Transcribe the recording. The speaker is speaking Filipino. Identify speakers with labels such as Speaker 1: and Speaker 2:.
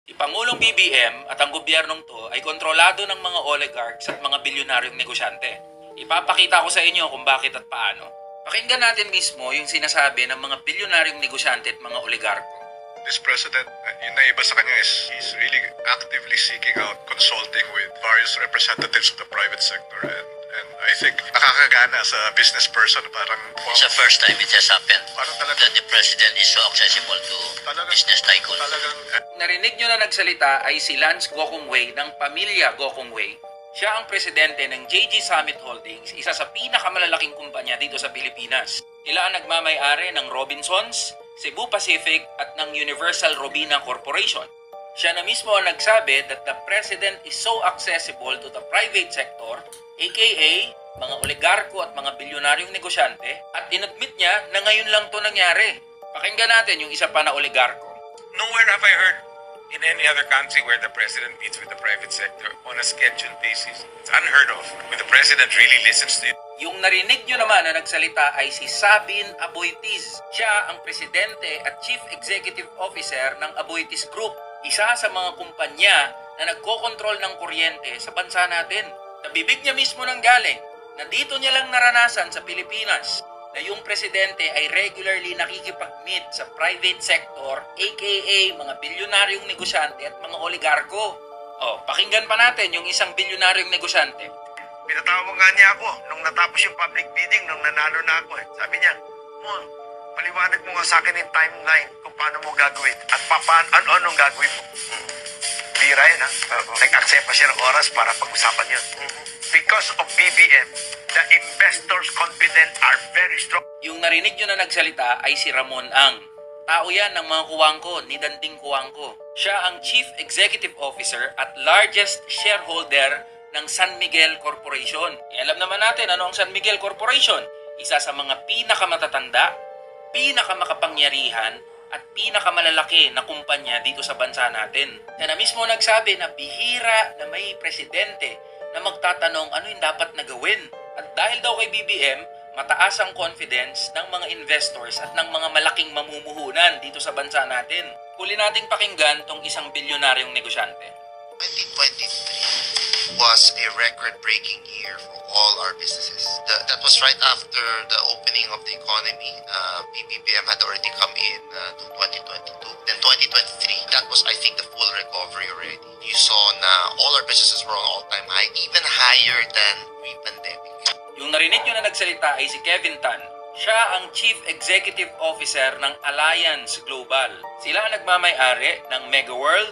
Speaker 1: Pangulong BBM at ang gobyernong to ay kontrolado ng mga oligarchs at mga bilyonaryong negosyante. Ipapakita ko sa inyo kung bakit at paano. Pakinggan natin mismo yung sinasabi ng mga bilyonaryong negosyante at mga oligarko.
Speaker 2: This president, yung naiba sa kanya is he's really actively seeking out consulting with various representatives of the private sector. And I think nakakagana sa business person, parang...
Speaker 3: It's the first time it has happened
Speaker 2: Parang talaga,
Speaker 3: that the president is so accessible to business tycoons.
Speaker 2: talagang
Speaker 1: Narinig nyo na nagsalita ay si Lance Gokongwei ng pamilya Gokongwei. Siya ang presidente ng JG Summit Holdings, isa sa pinakamalalaking kumpanya dito sa Pilipinas. Sila ang nagmamay-ari ng Robinsons, Cebu Pacific at ng Universal Robina Corporation. Siya na mismo ang nagsabi that the president is so accessible to the private sector, aka mga oligarko at mga bilyonaryong negosyante, at inadmit niya na ngayon lang to nangyari. Pakinggan natin yung isa pa na oligarko.
Speaker 4: Nowhere have I heard in any other country where the president meets with the private sector on a scheduled basis. It's unheard of. When the president really listens to you.
Speaker 1: Yung narinig nyo naman na nagsalita ay si Sabin Aboitiz. Siya ang presidente at chief executive officer ng Aboitiz Group, isa sa mga kumpanya na nagkokontrol ng kuryente sa bansa natin. Sa bibig niya mismo nang galing na dito niya lang naranasan sa Pilipinas na yung presidente ay regularly nakikipag-meet sa private sector, aka mga bilyonaryong negosyante at mga oligarko. Pakinggan pa natin yung isang bilyonaryong negosyante.
Speaker 5: Pinatawag nga niya ako nung natapos yung public bidding, nung nanalo na ako. Sabi niya, Mon, paliwanag mo nga sa akin yung timeline kung paano mo gagawin at anong gagawin mo. Bira yun, ha? Nag-accept pa siya ng oras para pag-usapan yun. Because of BBM, the investors' confidence are very strong.
Speaker 1: Yung narinig nyo na nagsalita ay si Ramon Ang. Tao yan ng mga kuwangko, ni Danting Kuwangko. Siya ang Chief Executive Officer at largest shareholder ng San Miguel Corporation. Alam naman natin ano ang San Miguel Corporation. Isa sa mga pinakamatatanda, pinakamakapangyarihan, at pinakamalalaki na kumpanya dito sa bansa natin. Siya na mismo nagsabi na bihira na may presidente na magtatanong ano yung dapat na gawin. At dahil daw kay BBM, mataas ang confidence ng mga investors at ng mga malaking mamumuhunan dito sa bansa natin. Huli nating pakinggan tong isang bilyonaryong negosyante.
Speaker 6: 2023 was a record-breaking year for all our businesses. That was right after the opening of the economy. BBM had already come in to 2022. Then 2023, that was, I think, the full recovery already. You saw na all our businesses were on all-time high, even higher than pre-pandemic.
Speaker 1: Yung narinig nyo na nagsalita ay si Kevin Tan. Siya ang Chief Executive Officer ng Alliance Global. Sila ang nagmamay-ari ng Mega World,